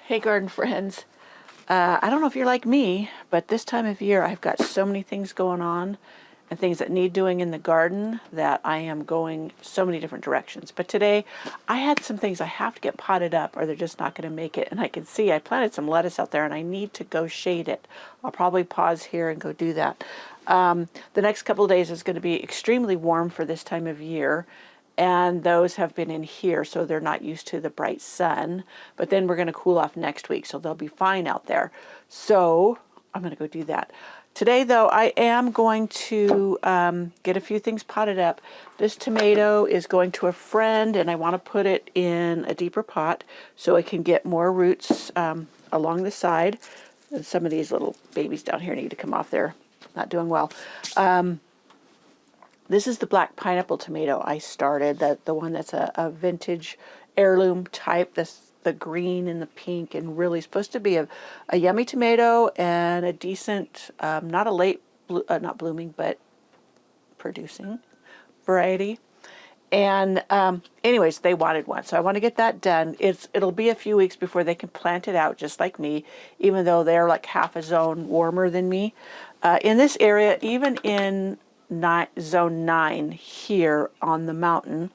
Hey garden friends, I don't know if you're like me, but this time of year I've got so many things going on and things that need doing in the garden that I am going so many different directions. But today I had some things I have to get potted up or they're just not going to make it. And I can see I planted some lettuce out there and I need to go shade it. I'll probably pause here and go do that. The next couple of days is going to be extremely warm for this time of year. And those have been in here, so they're not used to the bright sun. But then we're going to cool off next week, so they'll be fine out there. So I'm going to go do that. Today, though, I am going to get a few things potted up. This tomato is going to a friend, and I want to put it in a deeper pot so it can get more roots along the side. And some of these little babies down here need to come off. They're not doing well. This is the black pineapple tomato I started, the one that's a vintage heirloom type, the green and the pink, and really supposed to be a yummy tomato and a decent, not a late, not blooming, but producing variety. And anyways, they wanted one, so I want to get that done. It'll be a few weeks before they can plant it out, just like me, even though they're like half a zone warmer than me. In this area, even in zone 9 here on the mountain,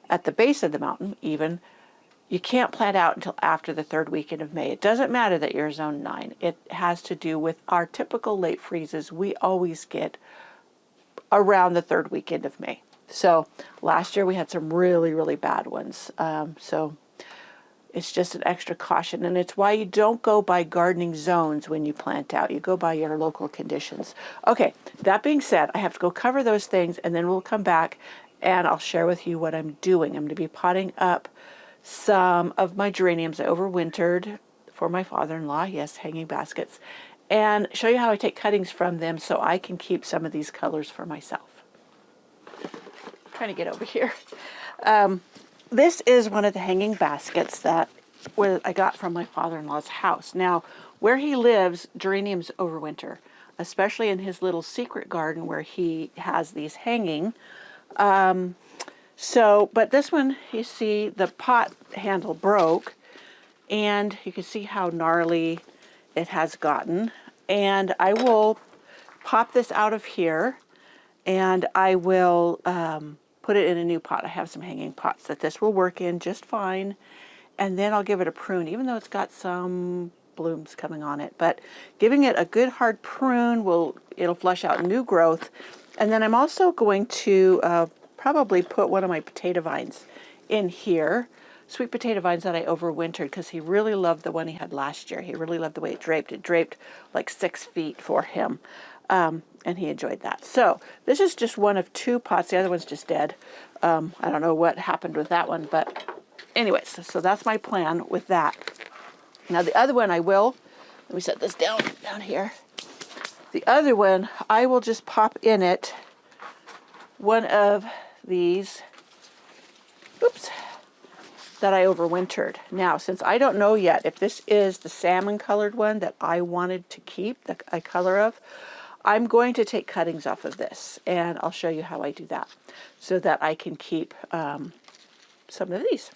at the base of the mountain even, you can't plant out until after the 3rd weekend of May. It doesn't matter that you're zone 9. It has to do with our typical late freezes we always get around the 3rd weekend of May. So last year we had some really, really bad ones. So it's just an extra caution, and it's why you don't go by gardening zones when you plant out. You go by your local conditions. Okay, that being said, I have to go cover those things, and then we'll come back, and I'll share with you what I'm doing. I'm going to be potting up some of my geraniums I overwintered for my father-in-law. Yes, hanging baskets. And show you how I take cuttings from them so I can keep some of these colors for myself. I'm trying to get over here. This is one of the hanging baskets that I got from my father-in-law's house. Now, where he lives, geraniums overwinter, especially in his little secret garden where he has these hanging. But this one, you see, the pot handle broke, and you can see how gnarly it has gotten. And I will pop this out of here, and I will put it in a new pot. I have some hanging pots that this will work in just fine. And then I'll give it a prune, even though it's got some blooms coming on it. But giving it a good hard prune, it'll flush out new growth. And then I'm also going to probably put one of my potato vines in here. Sweet potato vines that I overwintered because he really loved the one he had last year. He really loved the way it draped. It draped like 6 feet for him. And he enjoyed that. So this is just one of 2 pots. The other one's just dead. I don't know what happened with that one, but anyways, so that's my plan with that. Now the other one let me set this down here. The other one, I will just pop in it one of these, that I overwintered. Now, since I don't know yet if this is the salmon colored one that I wanted to keep, a color of, I'm going to take cuttings off of this, and I'll show you how I do that so that I can keep some of these.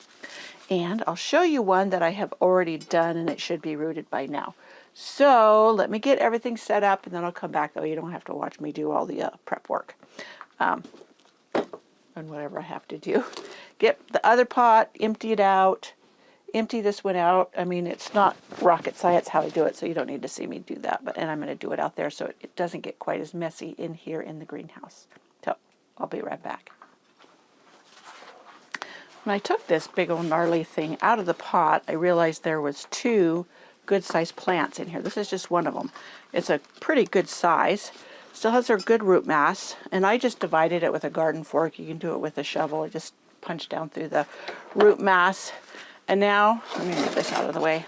And I'll show you one that I have already done, and it should be rooted by now. So let me get everything set up, and then I'll come back. That way you don't have to watch me do all the prep work and whatever I have to do. Get the other pot, empty it out. Empty this one out. I mean, it's not rocket science how I do it, so you don't need to see me do that. And I'm going to do it out there so it doesn't get quite as messy in here in the greenhouse. So I'll be right back. When I took this big old gnarly thing out of the pot, I realized there was 2 good-sized plants in here. This is just one of them. It's a pretty good size. Still has a good root mass, and I just divided it with a garden fork. You can do it with a shovel. I just punched down through the root mass. And now, let me move this out of the way.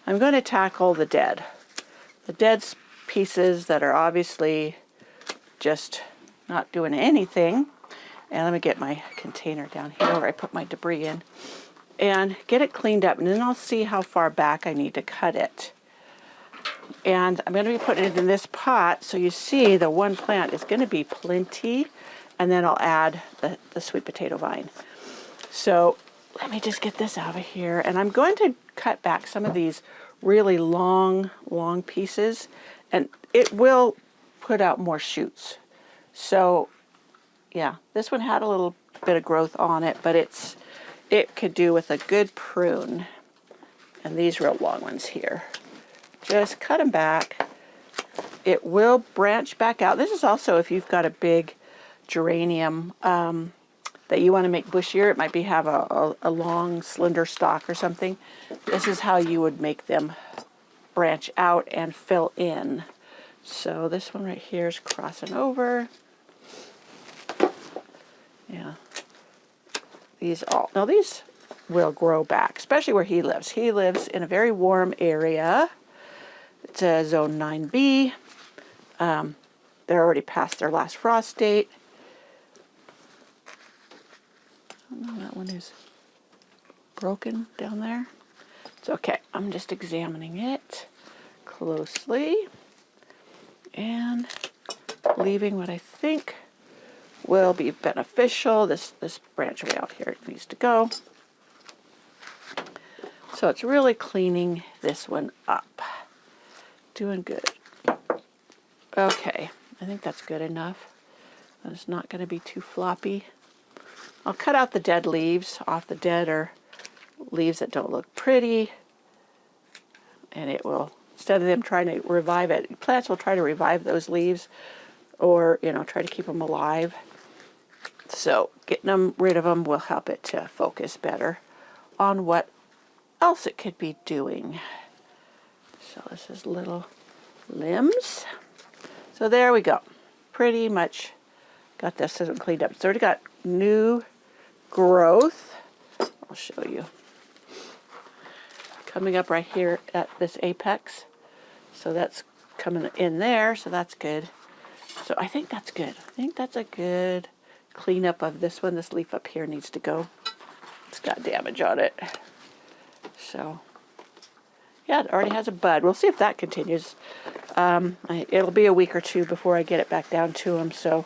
I'm going to tackle the dead pieces that are obviously just not doing anything. And let me get my container down here where I put my debris in and get it cleaned up. And then I'll see how far back I need to cut it. And I'm going to be putting it in this pot. So you see the one plant is going to be plenty. And then I'll add the sweet potato vine. So let me just get this out of here. And I'm going to cut back some of these really long pieces, and it will put out more shoots. So yeah, this one had a little bit of growth on it, but it could do with a good prune. And these real long ones here, just cut them back. It will branch back out. This is also if you've got a big geranium that you want to make bushier. It might be have a long slender stalk or something. This is how you would make them branch out and fill in. So this one right here is crossing over. Yeah. These will grow back, especially where he lives. He lives in a very warm area. It's a zone 9B. They're already past their last frost date. Oh, no, that one is broken down there. It's okay. I'm just examining it closely and leaving what I think will be beneficial. This branch way out here needs to go. So it's really cleaning this one up. Doing good. Okay, I think that's good enough. It's not going to be too floppy. I'll cut out the dead leaves off the dead or leaves that don't look pretty. And it will, instead of them trying to revive it, plants will try to revive those leaves or, try to keep them alive. So getting rid of them will help it to focus better on what else it could be doing. So this is little limbs. So there we go. Pretty much got this cleaned up. It's already got new growth. I'll show you. Coming up right here at this apex. So that's coming in there, so that's good. So I think that's good. I think that's a good cleanup of this one. This leaf up here needs to go. It's got damage on it. So yeah, it already has a bud. We'll see if that continues. It'll be a week or two before I get it back down to them. So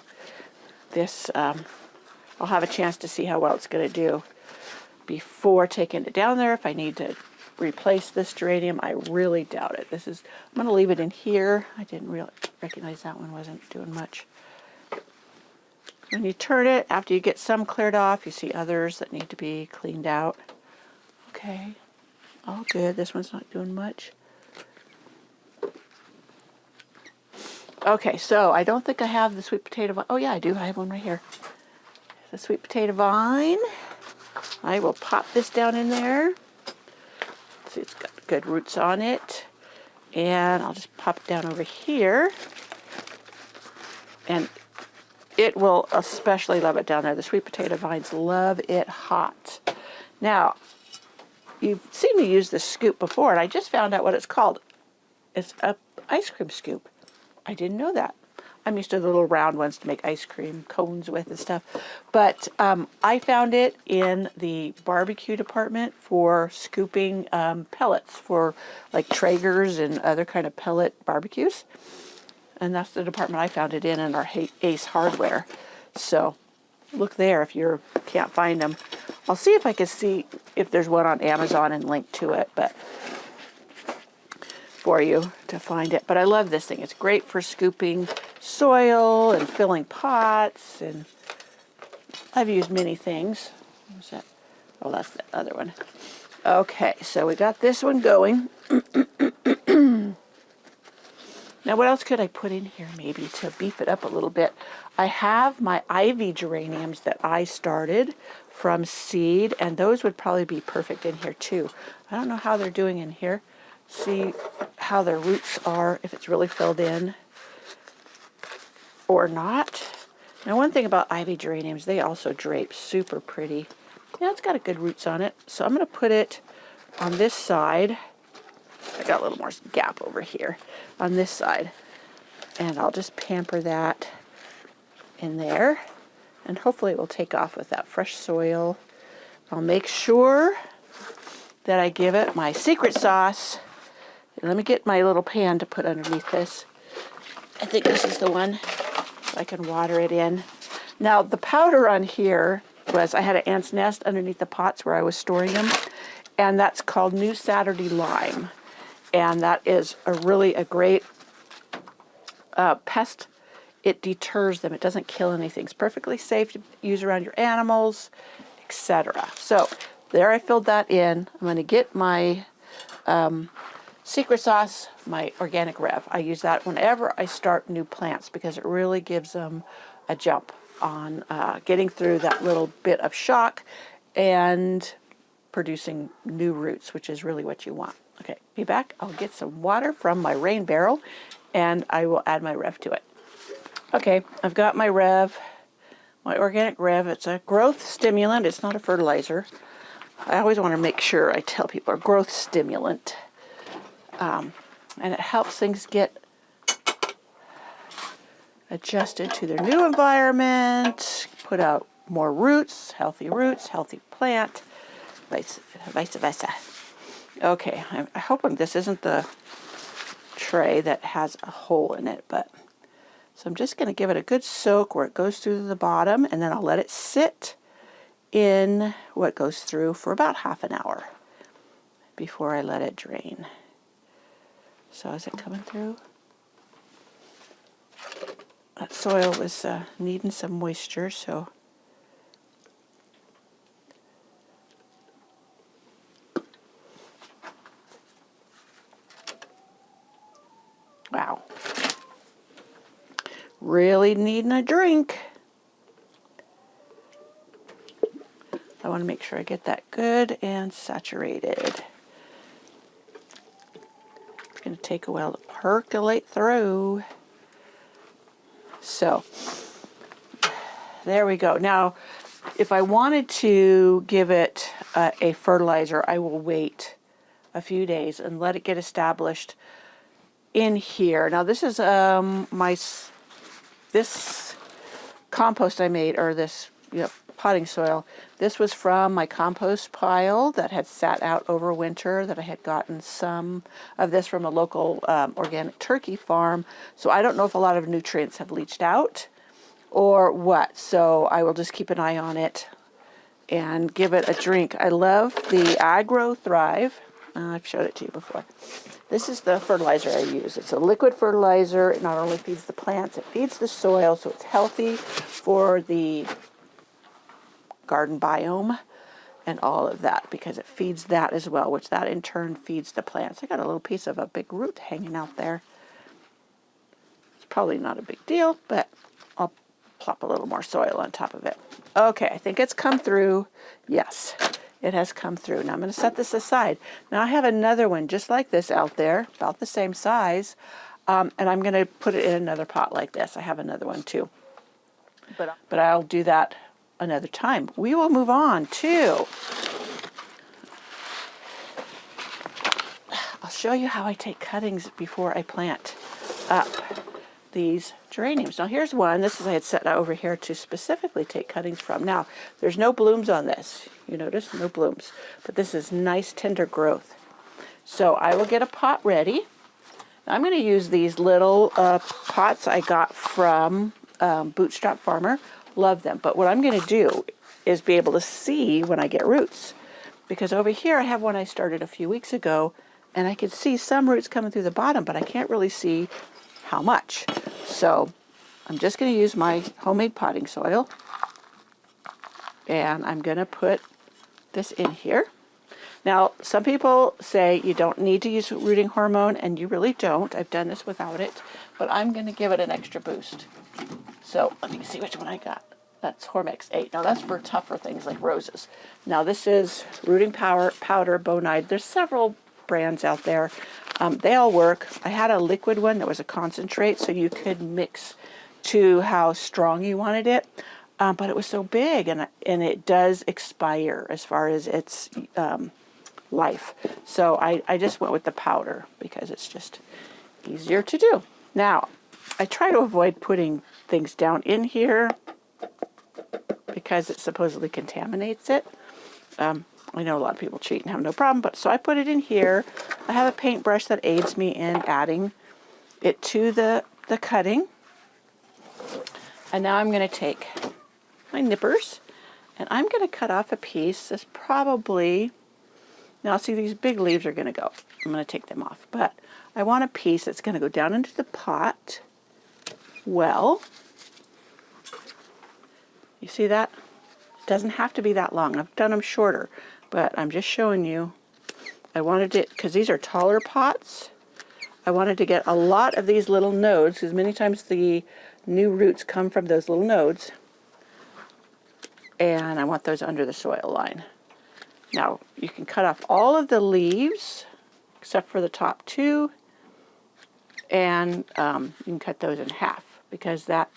this, I'll have a chance to see how well it's going to do before taking it down there. If I need to replace this geranium, I really doubt it. I'm going to leave it in here. I didn't really recognize that one wasn't doing much. When you turn it, after you get some cleared off, you see others that need to be cleaned out. Okay. All good. This one's not doing much. Okay, so I don't think I have the sweet potato vine. Oh yeah, I do. I have one right here. The sweet potato vine. I will pop this down in there. See, it's got good roots on it. And I'll just pop it down over here. And it will especially love it down there. The sweet potato vines love it hot. Now, you've seen me use this scoop before, and I just found out what it's called. It's an ice cream scoop. I didn't know that. I'm used to the little round ones to make ice cream cones with and stuff. But I found it in the barbecue department for scooping pellets for like Traegers and other kind of pellet barbecues. And that's the department I found it in our Ace Hardware. So look there if you can't find them. I'll see if I can see if there's one on Amazon and link to it, but for you to find it. But I love this thing. It's great for scooping soil and filling pots, and I've used many things. What's that? Oh, that's the other one. Okay, so we got this one going. Now, what else could I put in here maybe to beef it up a little bit? I have my ivy geraniums that I started from seed, and those would probably be perfect in here too. I don't know how they're doing in here. See how their roots are, if it's really filled in or not. Now, one thing about ivy geraniums, they also drape super pretty. Yeah, it's got a good roots on it. So I'm going to put it on this side. I got a little more gap over here on this side. And I'll just pamper that in there. And hopefully it will take off with that fresh soil. I'll make sure that I give it my secret sauce. Let me get my little pan to put underneath this. I think this is the one. So I can water it in. Now, the powder on here was I had an ant's nest underneath the pots where I was storing them, and that's called New Saturday Lime. And that is a great pest. It deters them. It doesn't kill anything. It's perfectly safe to use around your animals, etc. So there I filled that in. I'm going to get my secret sauce, my organic Rev. I use that whenever I start new plants because it really gives them a jump on getting through that little bit of shock and producing new roots, which is really what you want. Okay, be back. I'll get some water from my rain barrel and I will add my Rev to it. Okay, I've got my Rev, my organic Rev. It's a growth stimulant. It's not a fertilizer. I always want to make sure I tell people a growth stimulant. And it helps things get adjusted to their new environment, put out more roots, healthy plant, vice versa. Okay, I'm hoping this isn't the tray that has a hole in it, but so I'm just going to give it a good soak where it goes through the bottom, and then I'll let it sit in what goes through for about half an hour before I let it drain. So is it coming through? That soil was needing some moisture, so wow. Really needing a drink. I want to make sure I get that good and saturated. It's going to take a while to percolate through. So, there we go. Now, if I wanted to give it a fertilizer, I will wait a few days and let it get established in here. Now, this is this compost I made, or this potting soil. This was from my compost pile that had sat out over winter, that I had gotten some of this from a local organic turkey farm. So I don't know if a lot of nutrients have leached out or what. So I will just keep an eye on it and give it a drink. I love the Agro Thrive. I've showed it to you before. This is the fertilizer I use. It's a liquid fertilizer. It not only feeds the plants, it feeds the soil, so it's healthy for the garden biome and all of that, because it feeds that as well, which that in turn feeds the plants. I got a little piece of a big root hanging out there. It's probably not a big deal, but I'll plop a little more soil on top of it. Okay, I think it's come through. Yes, it has come through. Now I'm going to set this aside. Now I have another one just like this out there, about the same size, and I'm going to put it in another pot like this. I have another one too, but I'll do that another time. We will move on to, I'll show you how I take cuttings before I plant up these geraniums. Now here's one. This is I had set over here to specifically take cuttings from. Now there's no blooms on this. You notice no blooms, but this is nice tender growth. So I will get a pot ready. Now I'm going to use these little pots I got from Bootstrap Farmer. Love them. But what I'm going to do is be able to see when I get roots, because over here I have one I started a few weeks ago, and I can see some roots coming through the bottom, but I can't really see how much. So I'm just going to use my homemade potting soil, and I'm going to put this in here. Now, some people say you don't need to use rooting hormone, and you really don't. I've done this without it, but I'm going to give it an extra boost. So let me see which one I got. That's Hormex 8. Now that's for tougher things like roses. Now this is rooting powder, Bonide. There's several brands out there. They all work. I had a liquid one that was a concentrate, so you could mix to how strong you wanted it. But it was so big, and it does expire as far as its life. So I just went with the powder because it's just easier to do. Now, I try to avoid putting things down in here because it supposedly contaminates it. I know a lot of people cheat and have no problem, but so I put it in here. I have a paintbrush that aids me in adding it to the cutting. And now I'm going to take my nippers And I'm going to cut off a piece that's probably, now see these big leaves are going to go. I'm going to take them off. But I want a piece that's going to go down into the pot. Well, you see that? It doesn't have to be that long. I've done them shorter, but I'm just showing you. I wanted it, because these are taller pots, I wanted to get a lot of these little nodes, because many times the new roots come from those little nodes, and I want those under the soil line. Now, you can cut off all of the leaves, except for the top two, and you can cut those in half, because that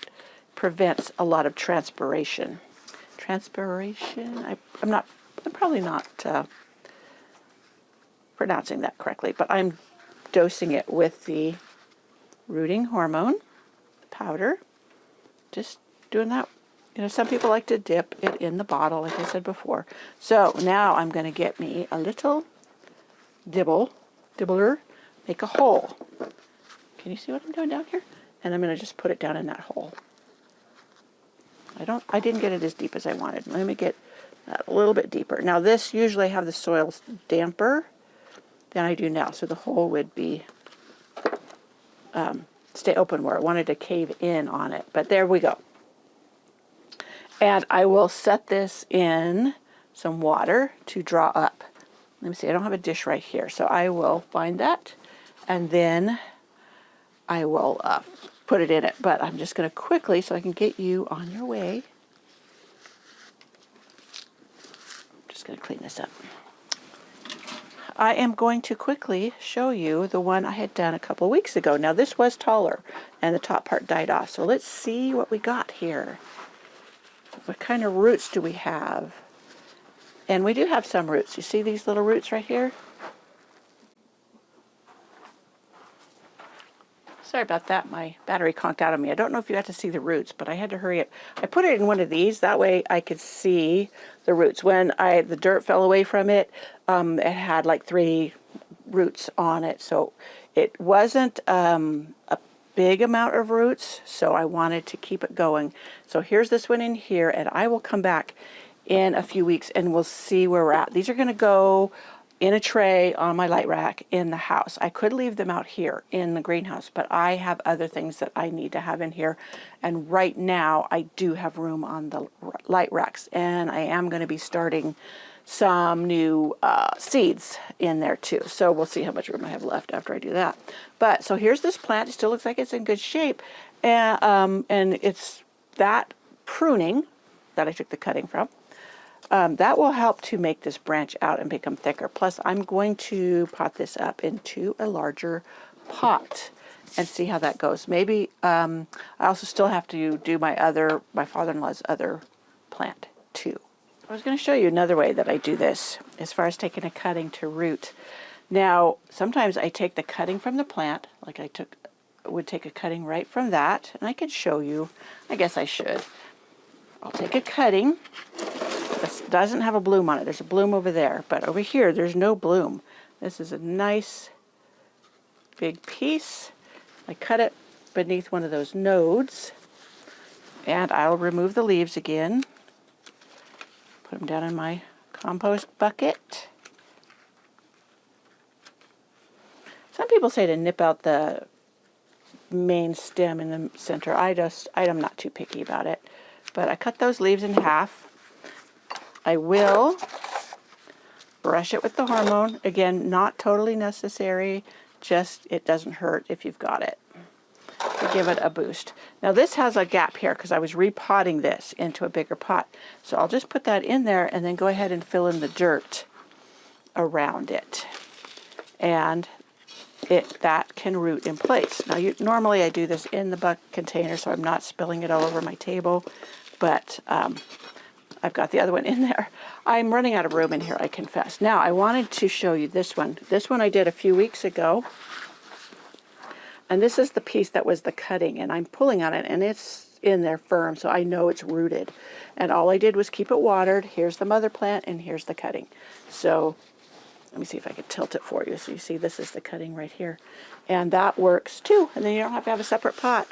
prevents a lot of transpiration. Transpiration? I'm probably not pronouncing that correctly, but I'm dosing it with the rooting hormone powder. Just doing that. You know, some people like to dip it in the bottle, like I said before. So now I'm going to get me a little dibbler, make a hole. Can you see what I'm doing down here? And I'm going to just put it down in that hole. I didn't get it as deep as I wanted. Let me get that a little bit deeper. Now this, usually I have the soil damper than I do now, so the hole would be stay open where I wanted to cave in on it. But there we go. And I will set this in some water to draw up. Let me see, I don't have a dish right here, so I will find that, and then I will put it in it. But I'm just going to quickly, so I can get you on your way. I'm just going to clean this up. I am going to quickly show you the one I had done a couple weeks ago. Now this was taller and the top part died off. So let's see what we got here. What kind of roots do we have? And we do have some roots. You see these little roots right here? Sorry about that. My battery conked out on me. I don't know if you got to see the roots, but I had to hurry up. I put it in one of these. That way I could see the roots. When the dirt fell away from it, it had like 3 roots on it. So it wasn't a big amount of roots, so I wanted to keep it going. So here's this one in here, and I will come back in a few weeks and we'll see where we're at. These are going to go in a tray on my light rack in the house. I could leave them out here in the greenhouse, but I have other things that I need to have in here. And right now I do have room on the light racks, and I am going to be starting some new seeds in there too. So we'll see how much room I have left after I do that. But so here's this plant. It still looks like it's in good shape. And it's that pruning that I took the cutting from. That will help to make this branch out and become thicker. Plus, I'm going to pot this up into a larger pot and see how that goes. Maybe I also still have to do my father-in-law's other plant too. I was going to show you another way that I do this as far as taking a cutting to root. Now, sometimes I take the cutting from the plant, like would take a cutting right from that, and I could show you. I guess I should. I'll take a cutting. This doesn't have a bloom on it. There's a bloom over there, but over here there's no bloom. This is a nice big piece. I cut it beneath one of those nodes, and I'll remove the leaves again. Put them down in my compost bucket. Some people say to nip out the main stem in the center. I'm not too picky about it. But I cut those leaves in half. I will brush it with the hormone. Again, not totally necessary. Just, it doesn't hurt if you've got it. To give it a boost. Now this has a gap here because I was repotting this into a bigger pot. So I'll just put that in there and then go ahead and fill in the dirt around it. And that can root in place. Now normally I do this in the bucket container so I'm not spilling it all over my table. But I've got the other one in there. I'm running out of room in here, I confess. Now, I wanted to show you this one. This one I did a few weeks ago. And this is the piece that was the cutting. And I'm pulling on it, and it's in there firm, so I know it's rooted. And all I did was keep it watered. Here's the mother plant, and here's the cutting. So, let me see if I can tilt it for you. So you see this is the cutting right here. And that works, too. And then you don't have to have a separate pot.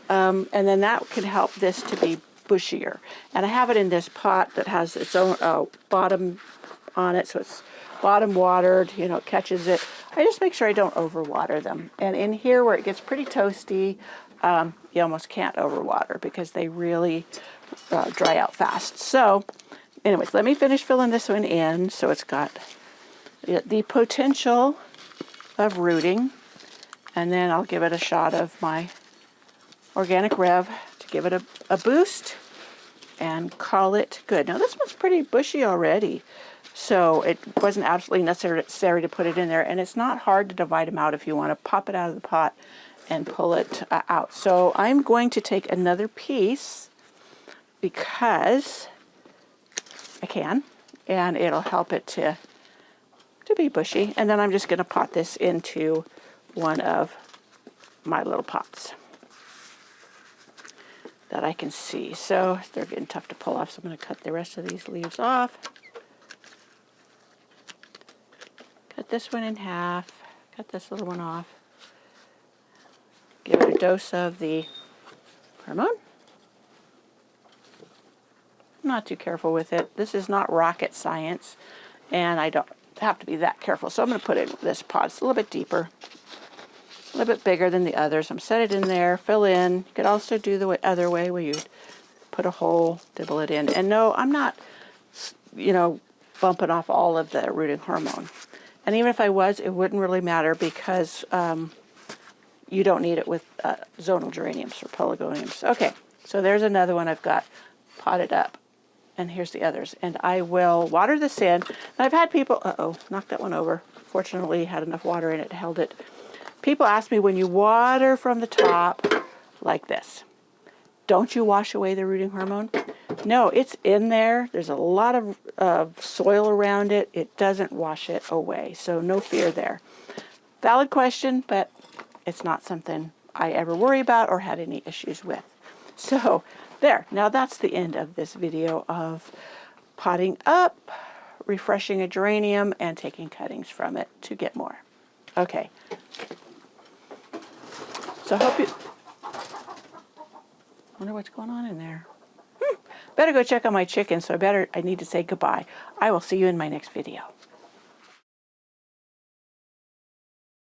And then that can help this to be bushier. And I have it in this pot that has its own bottom on it, so it's bottom watered, you know, it catches it. I just make sure I don't overwater them. And in here where it gets pretty toasty, you almost can't overwater because they really dry out fast. So anyways, let me finish filling this one in so it's got the potential of rooting, and then I'll give it a shot of my Organic Rev to give it a boost and call it good. Now this one's pretty bushy already, so it wasn't absolutely necessary to put it in there, and it's not hard to divide them out if you want to pop it out of the pot and pull it out. So I'm going to take another piece because I can, and it'll help it to be bushy, and then I'm just going to pot this into one of my little pots that I can see. So they're getting tough to pull off, so I'm going to cut the rest of these leaves off. Cut this one in half, cut this little one off. Give it a dose of the hormone. I'm not too careful with it. This is not rocket science, and I don't have to be that careful. So I'm going to put it in this pot. It's a little bit deeper, a little bit bigger than the others. I'm set it in there, fill in. You could also do the other way where you put a hole, dibble it in. And no, I'm not, you know, bumping off all of the rooting hormone. And even if I was, it wouldn't really matter because you don't need it with zonal geraniums or pelargoniums. Okay, so there's another one I've got potted up. And here's the others. And I will water this in. And I've had people, knocked that one over. Fortunately, had enough water in it, held it. People ask me, when you water from the top like this, don't you wash away the rooting hormone? No, it's in there. There's a lot of soil around it. It doesn't wash it away. So no fear there. Valid question, but it's not something I ever worry about or had any issues with. So there, now that's the end of this video of potting up, refreshing a geranium, and taking cuttings from it to get more. Okay. So I hope you... wonder what's going on in there. Better go check on my chicken, so I need to say goodbye. I will see you in my next video.